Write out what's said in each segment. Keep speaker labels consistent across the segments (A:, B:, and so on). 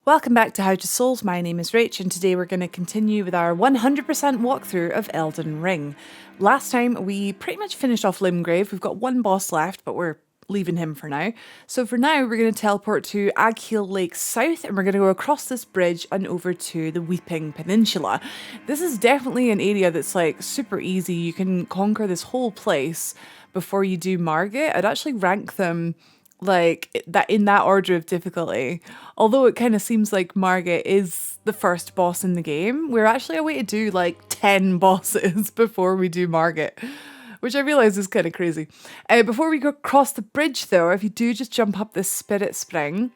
A: Welcome back to How to Souls. My name is Rach, and today we're going to continue with our 100% walkthrough of Elden Ring. Last time we pretty much finished off Limgrave. We've got one boss left, but we're leaving him for now. So for now, we're going to teleport to Agheel Lake South, and we're going to go across this bridge and over to the Weeping Peninsula. This is definitely an area that's like super easy. You can conquer this whole place before you do Margit. I'd actually rank them like that in that order of difficulty. Although it kind of seems like Margit is the first boss in the game, we're actually a way to do like 10 bosses before we do Margit, which I realise is kind of crazy. Before we go across the bridge though, if you do just jump up this spirit spring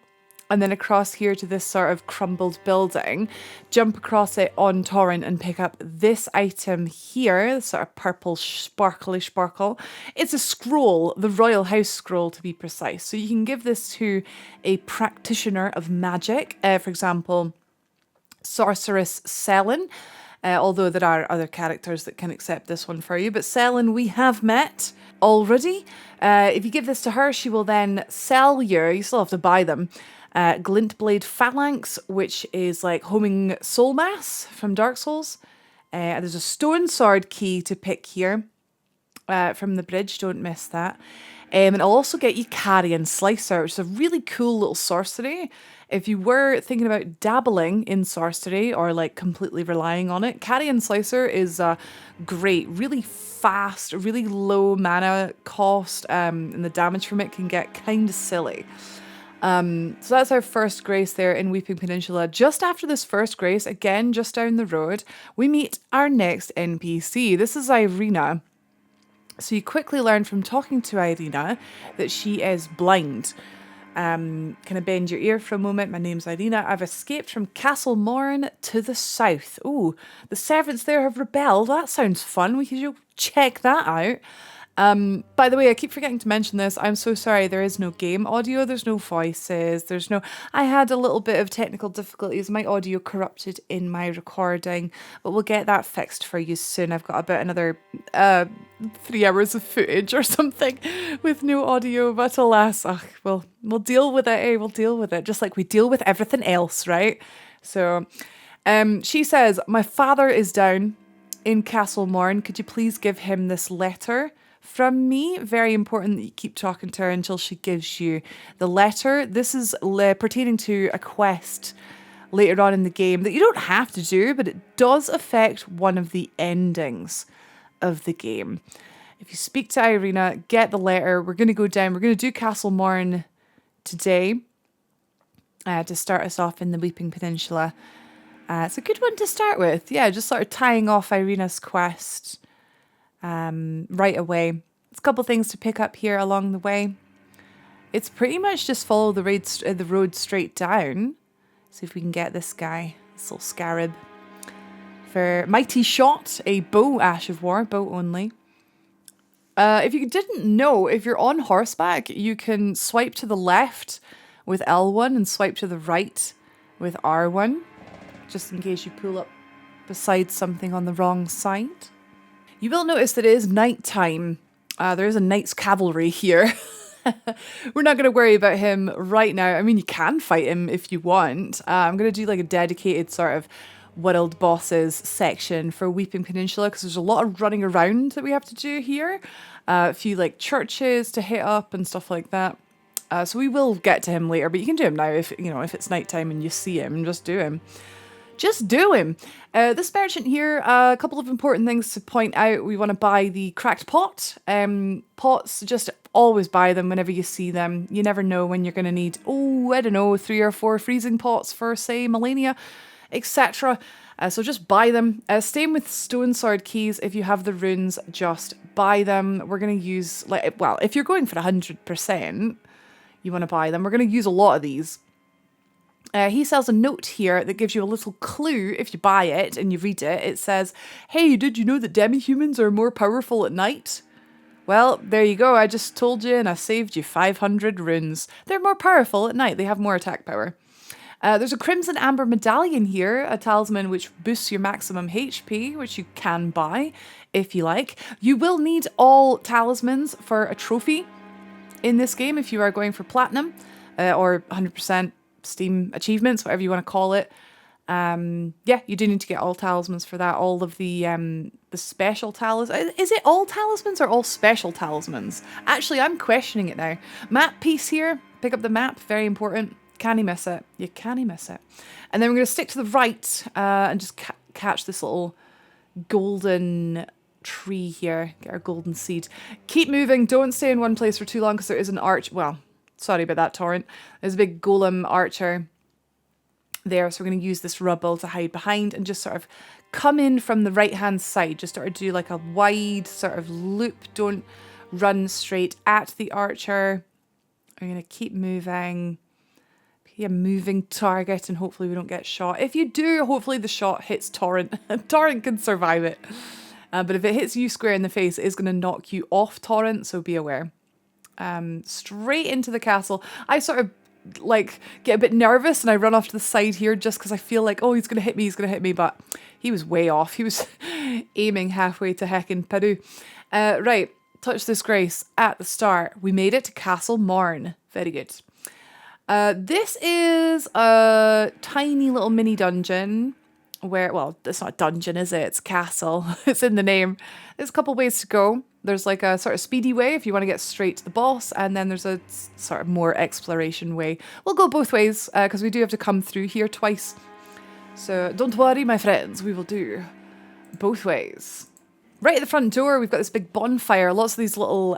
A: and then across here to this sort of crumbled building, jump across it on Torrent and pick up this item here, this sort of purple sparkly sparkle. It's a scroll, the Royal House scroll to be precise. So you can give this to a practitioner of magic, for example, Sorceress Selin. Although there are other characters that can accept this one for you. But Selin we have met already. If you give this to her, she will then sell you still have to buy them, Glintblade Phalanx, which is like homing soul mass from Dark Souls. There's a stone sword key to pick here from the bridge, don't miss that. And I'll also get you Carrion Slicer, which is a really cool little sorcery. If you were thinking about dabbling in sorcery or like completely relying on it, Carrion Slicer is great, really fast, really low mana cost, and the damage from it can get kind of silly. So that's our first grace there in Weeping Peninsula. Just after this first grace, again, just down the road, we meet our next NPC. This is Irina. So you quickly learn from talking to Irina that she is blind. Can I bend your ear for a moment? My name's Irina. I've escaped from Castle Morne to the south. Oh, the servants there have rebelled. That sounds fun. We could check that out. By the way, I keep forgetting to mention this. I'm so sorry. There is no game audio. There's no voices. I had a little bit of technical difficulties. My audio corrupted in my recording, but we'll get that fixed for you soon. I've got about another 3 hours of footage or something with no audio, but alas, we'll deal with it. We'll deal with it just like we deal with everything else, right? So, she says, my father is down in Castle Morne. Could you please give him this letter from me? Very important that you keep talking to her until she gives you the letter. This is pertaining to a quest later on in the game that you don't have to do, but it does affect one of the endings of the game. If you speak to Irina, get the letter. We're going to go down. We're going to do Castle Morne today to start us off in the Weeping Peninsula. It's a good one to start with. Yeah, just sort of tying off Irina's quest right away. There's a couple things to pick up here along the way. It's pretty much just follow the road straight down. See if we can get this guy, this little scarab. For Mighty Shot, a bow, Ash of War, bow only. If you didn't know, if you're on horseback, you can swipe to the left with L1 and swipe to the right with R1, just in case you pull up beside something on the wrong side. You will notice that it is night time. There is a knight's cavalry here. We're not going to worry about him right now. I mean, you can fight him if you want. I'm going to do like a dedicated sort of world bosses section for Weeping Peninsula because there's a lot of running around that we have to do here. A few like churches to hit up and stuff like that. So we will get to him later, but you can do him now if it's nighttime and you see him, just do him. Just do him. This merchant here, a couple of important things to point out. We want to buy the cracked pot. Pots, just always buy them whenever you see them. You never know when you're going to need, 3 or 4 freezing pots for, say, Melania, etc. So just buy them. Same with stone sword keys. If you have the runes, just buy them. We're going to use, if you're going for 100%, you want to buy them. We're going to use a lot of these. He sells a note here that gives you a little clue if you buy it and you read it. It says, hey, did you know that demi-humans are more powerful at night? Well, there you go. I just told you and I saved you 500 runes. They're more powerful at night. They have more attack power. There's a Crimson Amber Medallion here, a talisman which boosts your maximum HP, which you can buy if you like. You will need all talismans for a trophy in this game if you are going for platinum or 100% Steam achievements, whatever you want to call it. Yeah, you do need to get all talismans for that. All of the special talismans. Is it all talismans or all special talismans? Actually, I'm questioning it now. Map piece here. Pick up the map. Very important. Can't miss it. You can't miss it. And then we're going to stick to the right and just catch this little golden tree here. Get our golden seed. Keep moving. Don't stay in one place for too long because there is an arch. Well, sorry about that, Torrent. There's a big golem archer there, so we're going to use this rubble to hide behind and just sort of come in from the right hand side. Just sort of do like a wide sort of loop. Don't run straight at the archer. We're going to keep moving. Be a moving target and hopefully we don't get shot. If you do, hopefully the shot hits Torrent. Torrent can survive it. But if it hits you square in the face, it is going to knock you off Torrent, so be aware. Straight into the castle. I sort of like get a bit nervous and I run off to the side here just because I feel like, oh, he's going to hit me, but he was way off. He was aiming halfway to heckin' Peru. Right, touch this grace at the start. We made it to Castle Morne. Very good. This is a tiny little mini dungeon where, well, it's not a dungeon, is it? It's a castle. It's in the name. There's a couple ways to go. There's like a sort of speedy way if you want to get straight to the boss, and then there's a sort of more exploration way. We'll go both ways because we do have to come through here twice. So don't worry, my friends, we will do both ways. Right at the front door, we've got this big bonfire. Lots of these little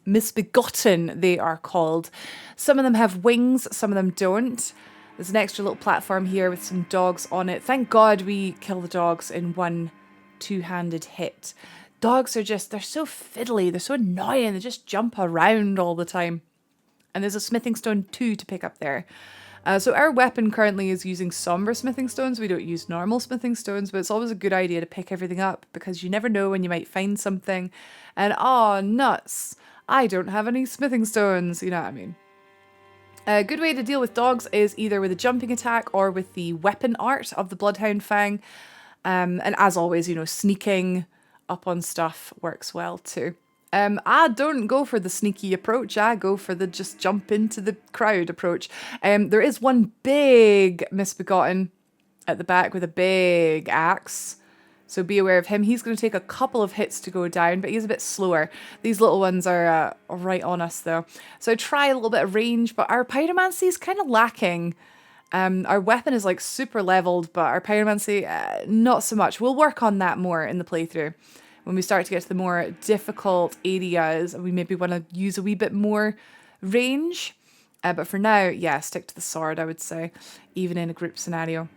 A: misbegotten, they are called. Some of them have wings, some of them don't. There's an extra little platform here with some dogs on it. Thank God we kill the dogs in one two-handed hit. Dogs are just, they're so fiddly, they're so annoying, they just jump around all the time. And there's a smithing stone too to pick up there. So our weapon currently is using somber smithing stones. We don't use normal smithing stones, but it's always a good idea to pick everything up because you never know when you might find something. And oh, nuts, I don't have any smithing stones, you know what I mean. A good way to deal with dogs is either with a jumping attack or with the weapon art of the Bloodhound Fang. And as always, you know, sneaking up on stuff works well too. I don't go for the sneaky approach. I go for the just jump into the crowd approach. There is one big misbegotten at the back with a big axe. So be aware of him. He's going to take a couple of hits to go down, but he's a bit slower. These little ones are right on us though. So I try a little bit of range, but our pyromancy is kind of lacking. Our weapon is like super leveled, but our pyromancy, not so much. We'll work on that more in the playthrough. When we start to get to the more difficult areas, we maybe want to use a wee bit more range. But for now, yeah, stick to the sword, I would say, even in a group scenario.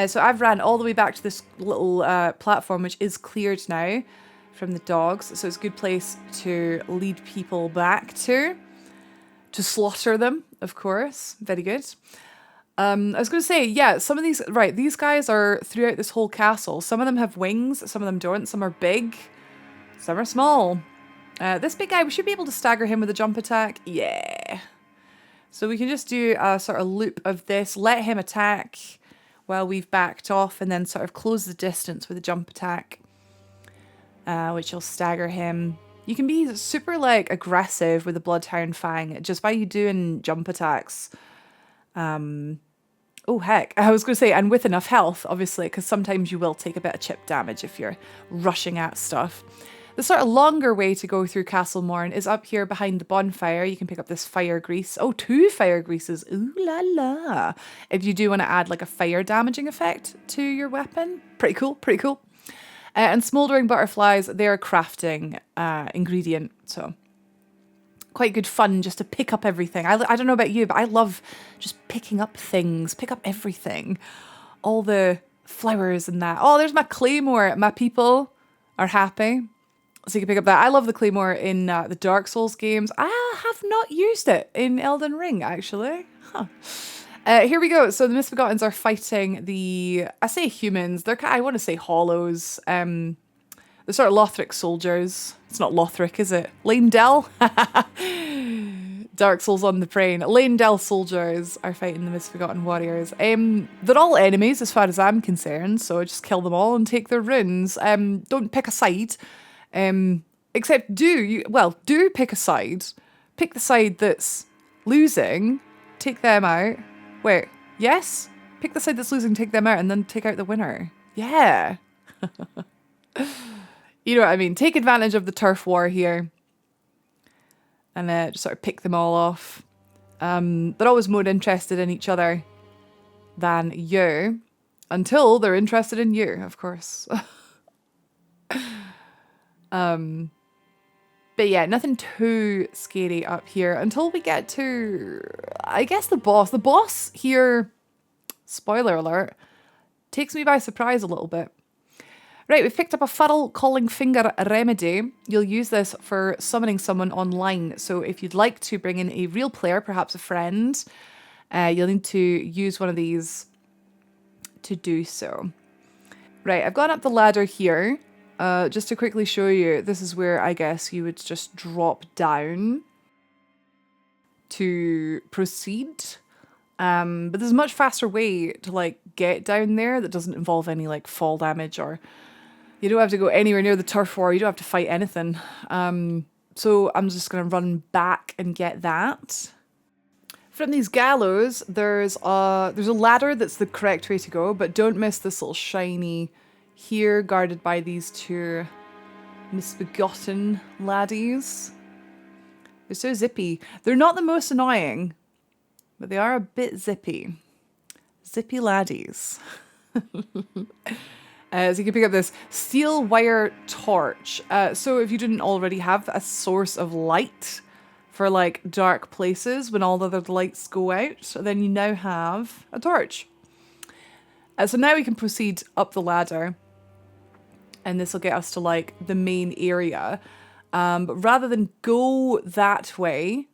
A: So I've ran all the way back to this little platform, which is cleared now from the dogs. So it's a good place to lead people back to slaughter them, of course. Very good. I was going to say, yeah, some of these, right, these guys are throughout this whole castle. Some of them have wings, some of them don't. Some are big, some are small. This big guy, we should be able to stagger him with a jump attack. Yeah. So we can just do a sort of loop of this, let him attack while we've backed off, and then sort of close the distance with a jump attack, which will stagger him. You can be super, like, aggressive with the Bloodhound Fang just by you doing jump attacks. Oh, heck. I was going to say, and with enough health, obviously, because sometimes you will take a bit of chip damage if you're rushing at stuff. The sort of longer way to go through Castle Morne is up here behind the bonfire. You can pick up this fire grease. Oh, 2 fire greases. Ooh la la. If you do want to add like a fire damaging effect to your weapon. Pretty cool, pretty cool. And smouldering butterflies, they're a crafting ingredient. So quite good fun just to pick up everything. I don't know about you, but I love just picking up things. Pick up everything. All the flowers and that. Oh, there's my claymore. My people are happy. So you can pick up that. I love the claymore in the Dark Souls games. I have not used it in Elden Ring, actually. Huh. Here we go. So the Misbegottens are fighting the, I say humans, they're, I want to say hollows. The sort of Lothric soldiers. It's not Lothric, is it? Leyndell? Dark Souls on the brain. Leyndell soldiers are fighting the Misbegotten warriors. They're all enemies as far as I'm concerned, so just kill them all and take their runes. Don't pick a side. Except do pick a side. Pick the side that's losing. take them out. Wait, yes? Pick the side that's losing, take them out, and then take out the winner. Yeah. You know what I mean? Take advantage of the turf war here. And just sort of pick them all off. They're always more interested in each other than you. Until they're interested in you, of course. But yeah, nothing too scary up here until we get to, I guess, the boss. The boss here, spoiler alert, takes me by surprise a little bit. Right, we've picked up a Fuddle Calling Finger Remedy. You'll use this for summoning someone online. So if you'd like to bring in a real player, perhaps a friend, you'll need to use one of these to do so. Right, I've gone up the ladder here. Just to quickly show you, this is where I guess you would just drop down to proceed. But there's a much faster way to like get down there that doesn't involve any like fall damage, or you don't have to go anywhere near the turf war. You don't have to fight anything. So I'm just going to run back and get that. From these gallows, there's a ladder that's the correct way to go, but don't miss this little shiny here, guarded by these two misbegotten laddies. They're so zippy. They're not the most annoying, but they are a bit zippy. Zippy laddies. So you can pick up this steel wire torch. So if you didn't already have a source of light for like dark places when all the other lights go out, then you now have a torch. So now we can proceed up the ladder. And this will get us to like the main area. But rather than go that way,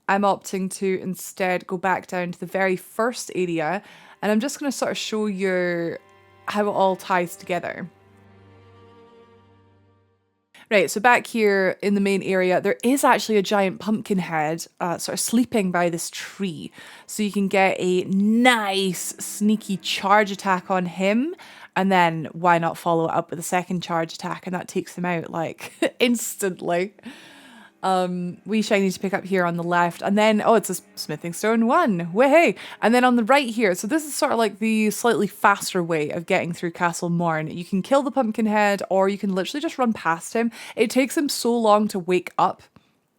A: I'm opting to instead go back down to the very first area. And I'm just going to sort of show you how it all ties together. Right, so back here in the main area, there is actually a giant pumpkin head sort of sleeping by this tree. So you can get a nice sneaky charge attack on him. And then why not follow it up with a second charge attack, and that takes him out like instantly. We shiny to pick up here on the left, and then it's a smithing stone 1. Way! And then on the right here, so this is sort of like the slightly faster way of getting through Castle Morne. You can kill the pumpkin head, or you can literally just run past him. It takes him so long to wake up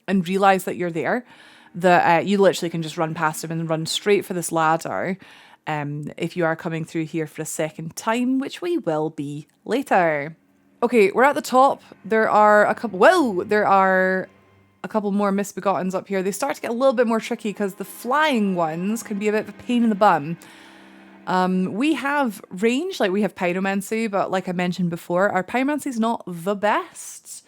A: and realize that you're there that you literally can just run past him and run straight for this ladder. If you are coming through here for a second time, which we will be later. Okay, we're at the top. There are a couple more misbegottens up here. They start to get a little bit more tricky because the flying ones can be a bit of a pain in the bum. We have range, like we have pyromancy, but like I mentioned before, our pyromancy is not the best.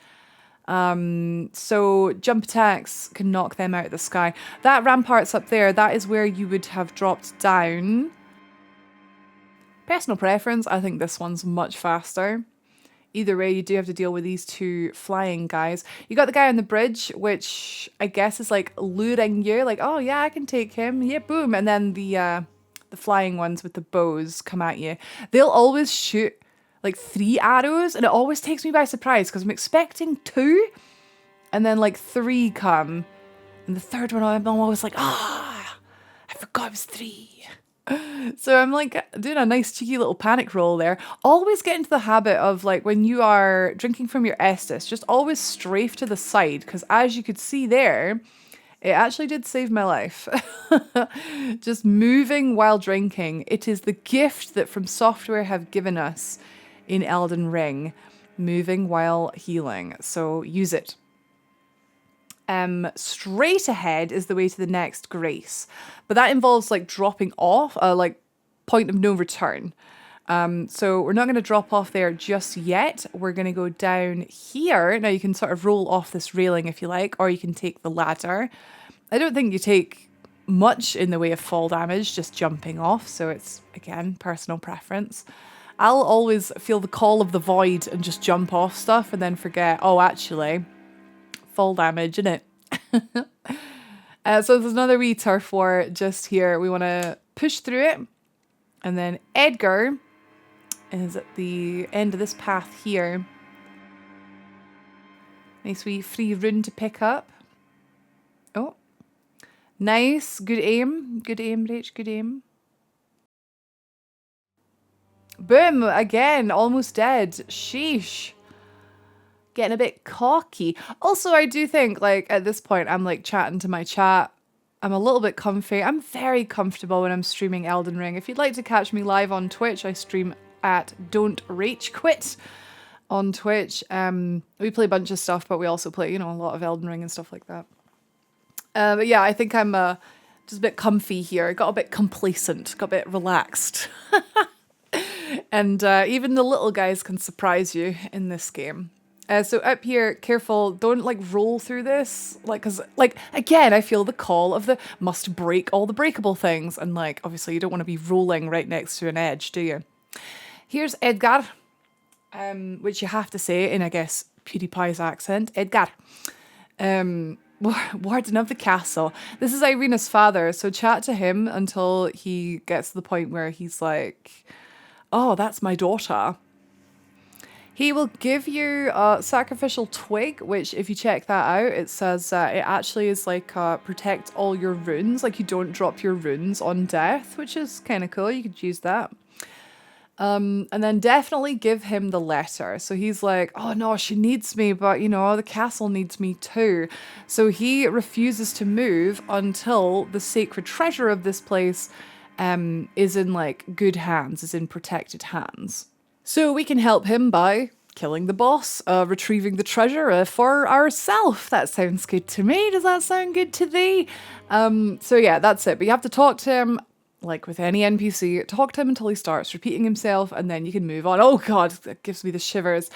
A: So jump attacks can knock them out of the sky. That rampart's up there. That is where you would have dropped down. Personal preference, I think this one's much faster. Either way, you do have to deal with these two flying guys. You got the guy on the bridge, which I guess is like luring you, like, oh yeah, I can take him. Yeah, boom. And then the flying ones with the bows come at you. They'll always shoot like 3 arrows, and it always takes me by surprise because I'm expecting 2, and then like 3 come, and the third one I'm always like, I forgot it was 3. So I'm like doing a nice cheeky little panic roll there. Always get into the habit of like when you are drinking from your Estus, just always strafe to the side, because as you could see there, it actually did save my life. Just moving while drinking. It is the gift that Fromsoftware have given us in Elden Ring, moving while healing. So use it. Straight ahead is the way to the next grace, but that involves like dropping off, like point of no return. So we're not going to drop off there just yet. We're going to go down here. Now you can sort of roll off this railing if you like, or you can take the ladder. I don't think you take much in the way of fall damage just jumping off, so it's, again, personal preference. I'll always feel the call of the void and just jump off stuff and then forget, oh, actually, fall damage, innit? So there's another wee turf war just here. We want to push through it. And then Edgar is at the end of this path here. Nice wee free rune to pick up. Oh. Nice. Good aim. Good aim, Rach. Good aim. Boom. Again. Almost dead. Sheesh. Getting a bit cocky. Also, I do think, like, at this point, I'm, like, chatting to my chat. I'm a little bit comfy. I'm very comfortable when I'm streaming Elden Ring. If you'd like to catch me live on Twitch, I stream at Don't Rage Quit on Twitch. We play a bunch of stuff, but we also play, you know, a lot of Elden Ring and stuff like that. But yeah, I think I'm just a bit comfy here. Got a bit complacent, got a bit relaxed. And even the little guys can surprise you in this game. So up here, careful, don't like roll through this. Like, cause like, again, I feel the call of the must break all the breakable things. And like, obviously you don't want to be rolling right next to an edge, do you? Here's Edgar, which you have to say in, I guess, PewDiePie's accent. Edgar. Warden of the castle. This is Irina's father, so chat to him until he gets to the point where he's like, oh, that's my daughter. He will give you a sacrificial twig, which if you check that out, it says it actually is like protect all your runes, like you don't drop your runes on death, which is kind of cool. You could use that. And then definitely give him the letter. So he's like, oh no, she needs me, but you know, the castle needs me too. So he refuses to move until the sacred treasure of this place is in like good hands, is in protected hands. So we can help him by killing the boss, retrieving the treasure for ourselves. That sounds good to me. Does that sound good to thee? So yeah, that's it. But you have to talk to him. Like with any NPC, talk to him until he starts repeating himself and then you can move on. Oh god, that gives me the shivers.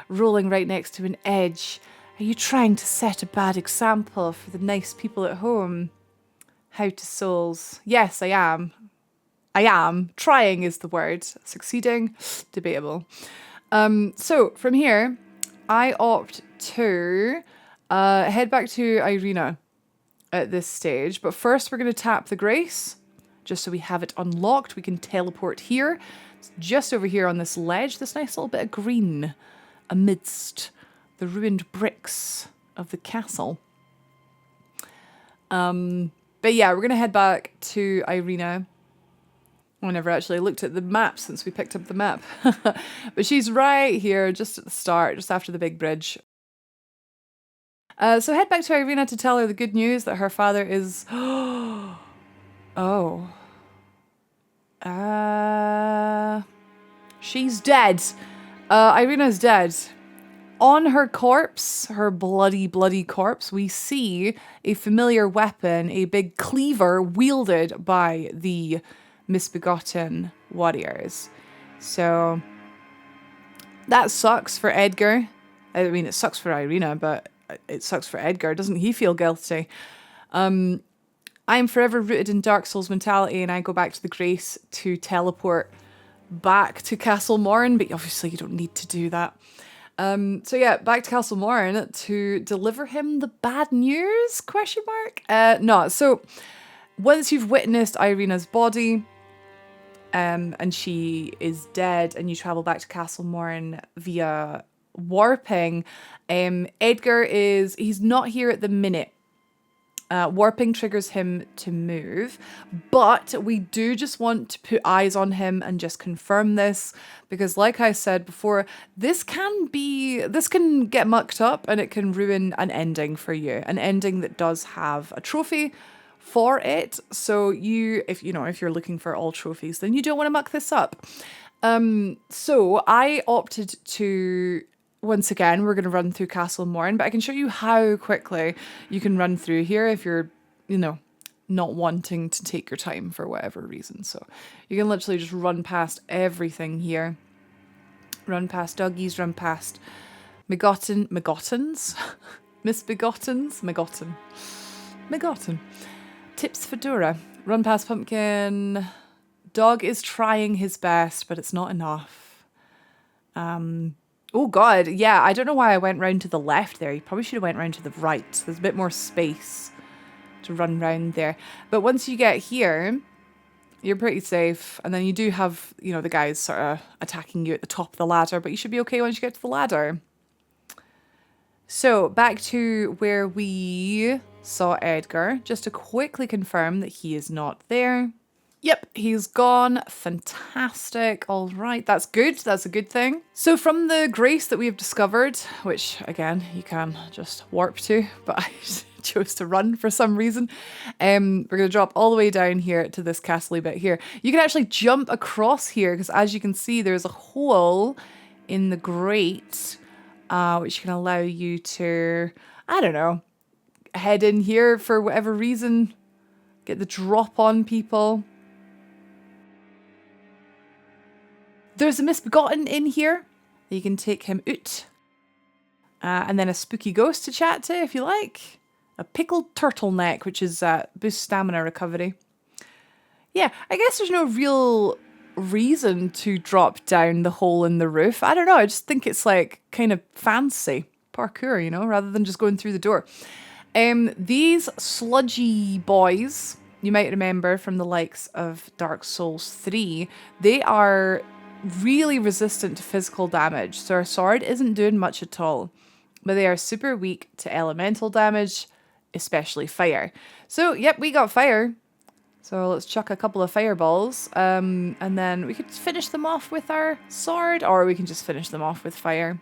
A: Rolling right next to an edge. Are you trying to set a bad example for the nice people at home? How to souls. Yes, I am. I am. Trying is the word. Succeeding, debatable. So from here, I opt to head back to Irina at this stage. But first we're going to tap the grace. Just so we have it unlocked, we can teleport here. It's just over here on this ledge, this nice little bit of green amidst the ruined bricks of the castle. But yeah, we're going to head back to Irina. I never actually looked at the map since we picked up the map. But she's right here, just at the start, just after the big bridge. So head back to Irina to tell her the good news that her father is... Oh. She's dead. Irina's dead. On her corpse, her bloody, bloody corpse, we see a familiar weapon, a big cleaver wielded by the Misbegotten warriors. So that sucks for Edgar. I mean, it sucks for Irina, but it sucks for Edgar. Doesn't he feel guilty? I'm forever rooted in Dark Souls mentality and I go back to the Grace to teleport back to Castle Morne, but obviously you don't need to do that. So yeah, back to Castle Morne to deliver him the bad news, question mark? No, so once you've witnessed Irina's body and she is dead and you travel back to Castle Morne via warping, Edgar he's not here at the minute. Warping triggers him to move, but we do just want to put eyes on him and just confirm this, because like I said before, this can get mucked up and it can ruin an ending for you, an ending that does have a trophy for it. So if you're looking for all trophies, then you don't want to muck this up. So I opted to... Once again, we're going to run through Castle Morne, but I can show you how quickly you can run through here if you're, not wanting to take your time for whatever reason. So you can literally just run past everything here. Run past doggies, run past Misbegotten. Tips Fedora. Run past Pumpkin. Dog is trying his best, but it's not enough. Oh god, yeah, I don't know why I went round to the left there. You probably should have went round to the right. There's a bit more space to run round there. But once you get here, you're pretty safe. And then you do have, the guys sort of attacking you at the top of the ladder, but you should be okay once you get to the ladder. So back to where we saw Edgar, just to quickly confirm that he is not there. Yep, he's gone. Fantastic. All right, that's good. That's a good thing. So from the grace that we have discovered, which again, you can just warp to, but I chose to run for some reason. We're going to drop all the way down here to this castle bit here. You can actually jump across here because as you can see, there's a hole in the grate, which can allow you to, I don't know, head in here for whatever reason, get the drop on people. There's a Misbegotten in here. You can take him out. And then a spooky ghost to chat to if you like. A pickled turtleneck, which is boost stamina recovery. Yeah, I guess there's no real reason to drop down the hole in the roof. I don't know, I just think it's like kind of fancy parkour, you know, rather than just going through the door. These sludgy boys, you might remember from the likes of Dark Souls 3, they are really resistant to physical damage, so our sword isn't doing much at all, but they are super weak to elemental damage, especially fire. So yep, we got fire, so let's chuck a couple of fireballs, and then we could finish them off with our sword, or we can just finish them off with fire.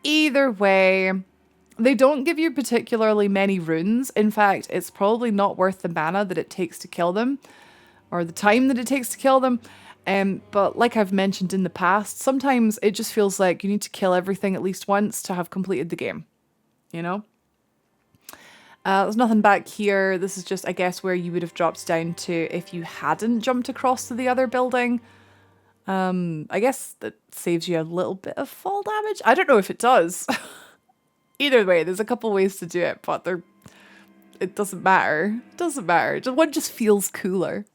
A: Either way, they don't give you particularly many runes. In fact, it's probably not worth the mana that it takes to kill them, or the time that it takes to kill them. But like I've mentioned in the past, sometimes it just feels like you need to kill everything at least once to have completed the game, you know? There's nothing back here. This is just, I guess, where you would have dropped down to if you hadn't jumped across to the other building. I guess that saves you a little bit of fall damage. I don't know if it does. Either way, there's a couple ways to do it, but it doesn't matter. It doesn't matter. One just feels cooler.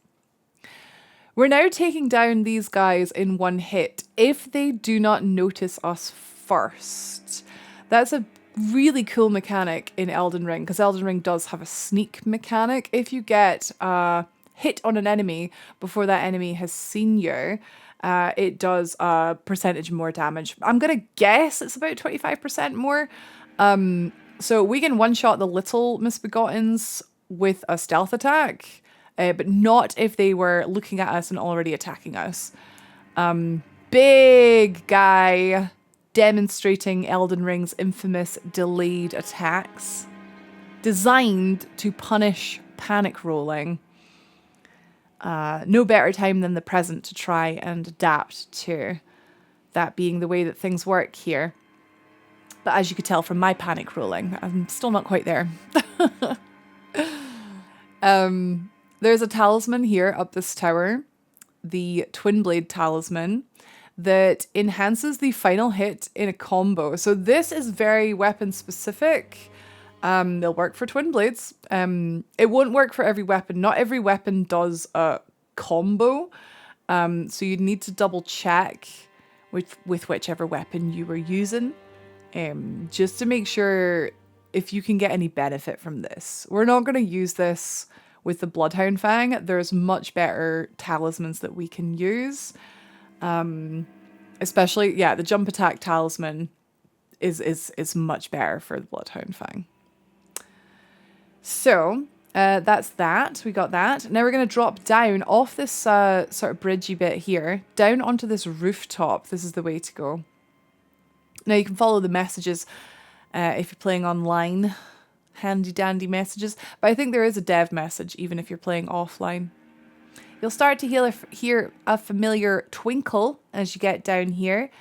A: We're now taking down these guys in one hit if they do not notice us first. That's a really cool mechanic in Elden Ring, because Elden Ring does have a sneak mechanic. If you get a hit on an enemy before that enemy has seen you, it does a percentage more damage. I'm going to guess it's about 25% more. So we can one-shot the little Misbegottens with a stealth attack. But not if they were looking at us and already attacking us. Big guy demonstrating Elden Ring's infamous delayed attacks, designed to punish panic rolling. No better time than the present to try and adapt to that being the way that things work here. But as you could tell from my panic rolling, I'm still not quite there. There's a talisman here up this tower, the Twin Blade Talisman, that enhances the final hit in a combo. So this is very weapon specific. They'll work for Twin Blades. It won't work for every weapon. Not every weapon does a combo. So you'd need to double check with whichever weapon you were using, just to make sure if you can get any benefit from this. We're not going to use this with the Bloodhound Fang. There's much better talismans that we can use. Especially, yeah, the jump attack talisman is much better for the Bloodhound Fang. So, that's that. We got that. Now we're going to drop down off this sort of bridgey bit here, down onto this rooftop. This is the way to go. Now you can follow the messages if you're playing online. Handy dandy messages, but I think there is a dev message even if you're playing offline. You'll start to hear a familiar twinkle as you get down here,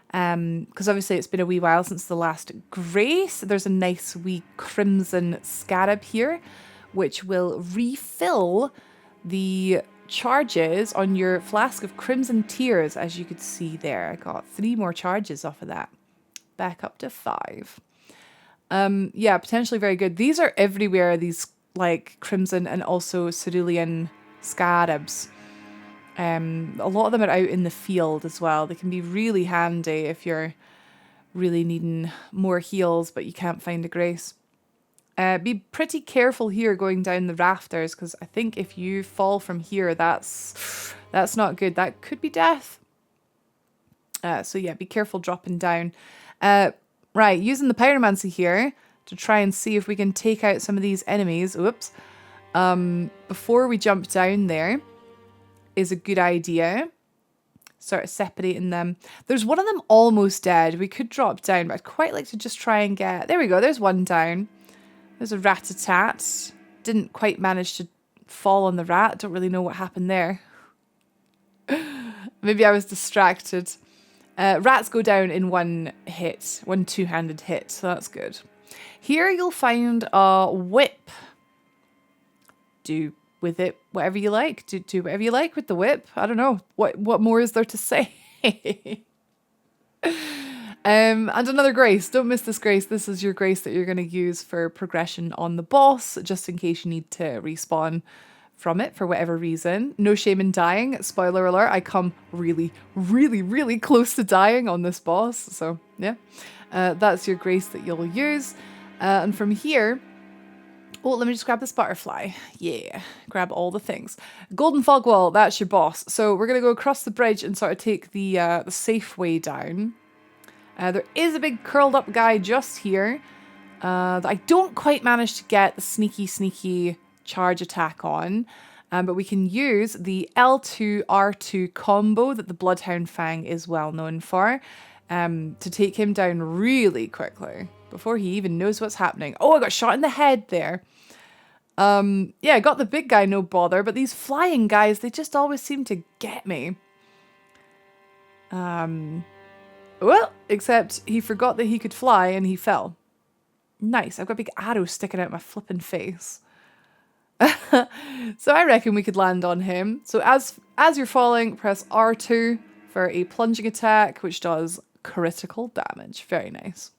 A: because obviously it's been a wee while since the last grace. There's a nice wee crimson scarab here, which will refill the charges on your flask of crimson tears, as you could see there. I got 3 more charges off of that, back up to 5. Yeah, potentially very good. These are everywhere, these like crimson and also cerulean scarabs. A lot of them are out in the field as well. They can be really handy if you're really needing more heals but you can't find a grace. Be pretty careful here going down the rafters, because I think if you fall from here, that's not good. That could be death. So yeah, be careful dropping down. Right, using the pyromancy here to try and see if we can take out some of these enemies. Oops. Before we jump down there is a good idea. Start separating them. There's one of them almost dead. We could drop down, but I'd quite like to just try and get... There we go. There's one down. There's a rat-a-tat. Didn't quite manage to fall on the rat. Don't really know what happened there. Maybe I was distracted. Rats go down in one hit. One two-handed hit. So that's good. Here you'll find a whip. Do with it whatever you like. Do whatever you like with the whip. I don't know. What more is there to say? And another grace. Don't miss this grace. This is your grace that you're going to use for progression on the boss, just in case you need to respawn from it for whatever reason. No shame in dying. Spoiler alert, I come really, really, really close to dying on this boss. So, yeah. That's your grace that you'll use. And from here... Oh, let me just grab this butterfly. Yeah, grab all the things. Golden Fog Wall, that's your boss. So we're going to go across the bridge and sort of take the safe way down. There is a big curled up guy just here that I don't quite manage to get the sneaky charge attack on. But we can use the L2 R2 combo that the Bloodhound Fang is well known for to take him down really quickly before he even knows what's happening. Oh, I got shot in the head there. Yeah, I got the big guy, no bother, but these flying guys, they just always seem to get me. Well, except he forgot that he could fly and he fell. Nice, I've got a big arrow sticking out my flippin' face. So I reckon we could land on him. So as you're falling, press R2 for a plunging attack, which does critical damage. Very nice.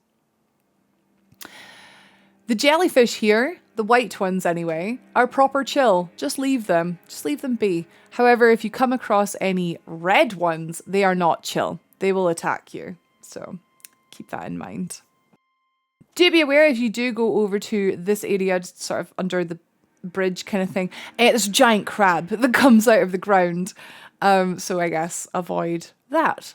A: The jellyfish here, the white ones anyway, are proper chill. Just leave them. Just leave them be. However, if you come across any red ones, they are not chill. They will attack you. So keep that in mind. Do be aware if you do go over to this area, just sort of under the bridge kind of thing, there's a giant crab that comes out of the ground. So I guess avoid that.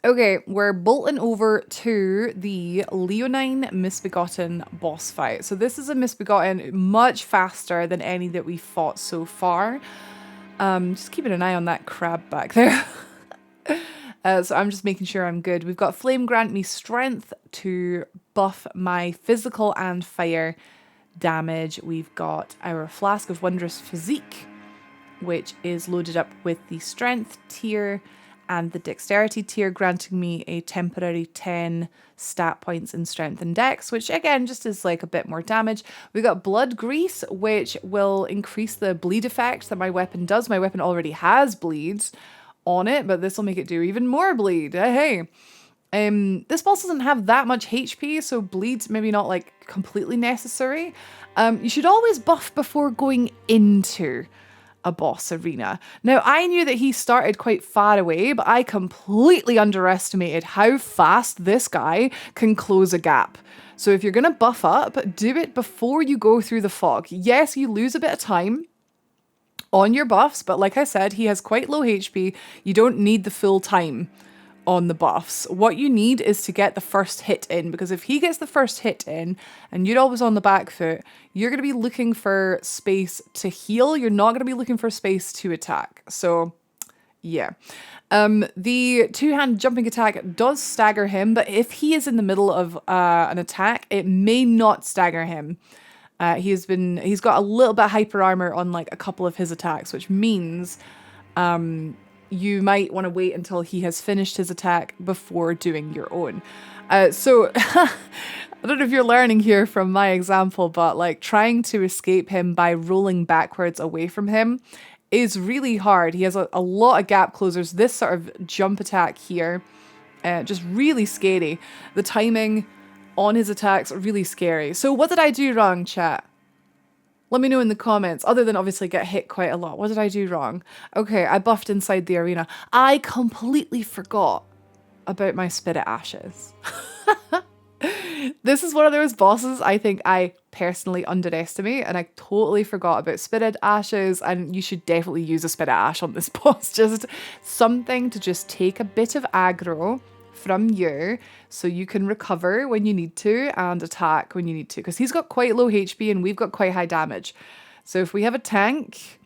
A: Okay, we're bolting over to the Leonine Misbegotten boss fight. So this is a Misbegotten much faster than any that we've fought so far. Just keeping an eye on that crab back there. So I'm just making sure I'm good. We've got Flame Grant Me Strength to buff my physical and fire damage. We've got our Flask of Wondrous Physique, which is loaded up with the Strength tier and the Dexterity tier, granting me a temporary 10 stat points in Strength and Dex, which again just is like a bit more damage. We got Blood Grease, which will increase the bleed effect that my weapon does. My weapon already has bleeds on it, but this will make it do even more bleed. Hey. This boss doesn't have that much HP, so bleed's maybe not like completely necessary. You should always buff before going into a boss arena. Now, I knew that he started quite far away, but I completely underestimated how fast this guy can close a gap. So if you're going to buff up, do it before you go through the fog. Yes, you lose a bit of time on your buffs, but like I said, he has quite low HP. You don't need the full time on the buffs. What you need is to get the first hit in, because if he gets the first hit in and you're always on the back foot, you're going to be looking for space to heal. You're not going to be looking for space to attack. So yeah. The two-hand jumping attack does stagger him, but if he is in the middle of an attack, it may not stagger him. He's got a little bit of hyper armor on like a couple of his attacks, which means you might want to wait until he has finished his attack before doing your own. So I don't know if you're learning here from my example, but like trying to escape him by rolling backwards away from him is really hard. He has a lot of gap closers. This sort of jump attack here, just really scary. The timing on his attacks are really scary. So what did I do wrong, chat? Let me know in the comments, other than obviously get hit quite a lot. What did I do wrong? Okay, I buffed inside the arena. I completely forgot about my Spirit Ashes. This is one of those bosses I think I personally underestimate, and I totally forgot about Spirit Ashes, and you should definitely use a Spirit Ash on this boss. Just something to just take a bit of aggro from you so you can recover when you need to and attack when you need to, because he's got quite low HP and we've got quite high damage. So if we have a tank,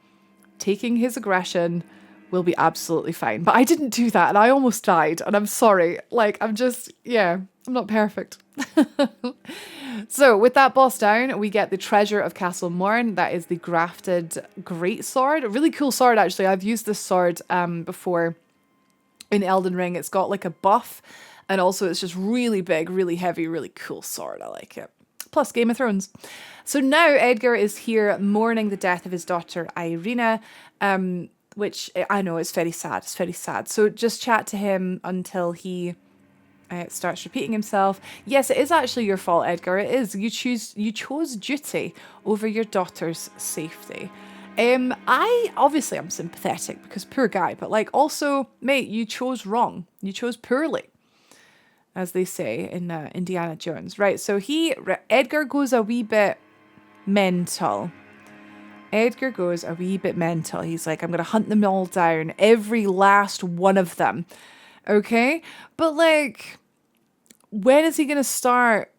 A: taking his aggression will be absolutely fine. But I didn't do that and I almost died, and I'm sorry. Like, I'm just, yeah, I'm not perfect. So with that boss down, we get the treasure of Castle Morne. That is the Grafted Greatsword. A really cool sword, actually. I've used this sword before in Elden Ring. It's got like a buff, and also it's just really big, really heavy, really cool sword. I like it. Plus Game of Thrones. So now Edgar is here mourning the death of his daughter Irina, which I know is very sad. It's very sad. So just chat to him until he starts repeating himself. Yes, it is actually your fault, Edgar. It is. You chose duty over your daughter's safety. Obviously I'm sympathetic because poor guy, but like also, mate, you chose wrong. You chose poorly, as they say in Indiana Jones. Right, so Edgar goes a wee bit mental. Edgar goes a wee bit mental. He's like, I'm going to hunt them all down. Every last one of them. Okay? But like, when is he going to start,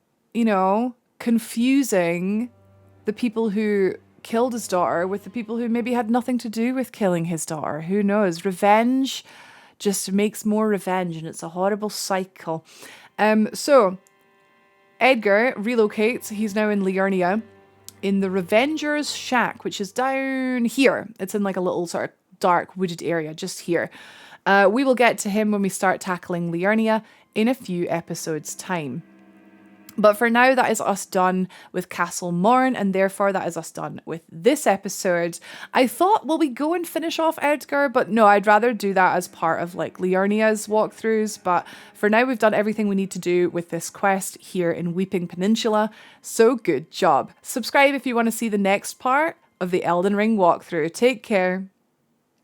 A: confusing the people who killed his daughter with the people who maybe had nothing to do with killing his daughter? Who knows? Revenge just makes more revenge, and it's a horrible cycle. So Edgar relocates. He's now in Liurnia, in the Revenger's Shack, which is down here. It's in like a little sort of dark wooded area just here. We will get to him when we start tackling Liurnia in a few episodes' time. But for now, that is us done with Castle Morne, and therefore that is us done with this episode. I thought, will we go and finish off Edgar? But no, I'd rather do that as part of like Liurnia's walkthroughs. But for now, we've done everything we need to do with this quest here in Weeping Peninsula. So good job. Subscribe if you want to see the next part of the Elden Ring walkthrough. Take care.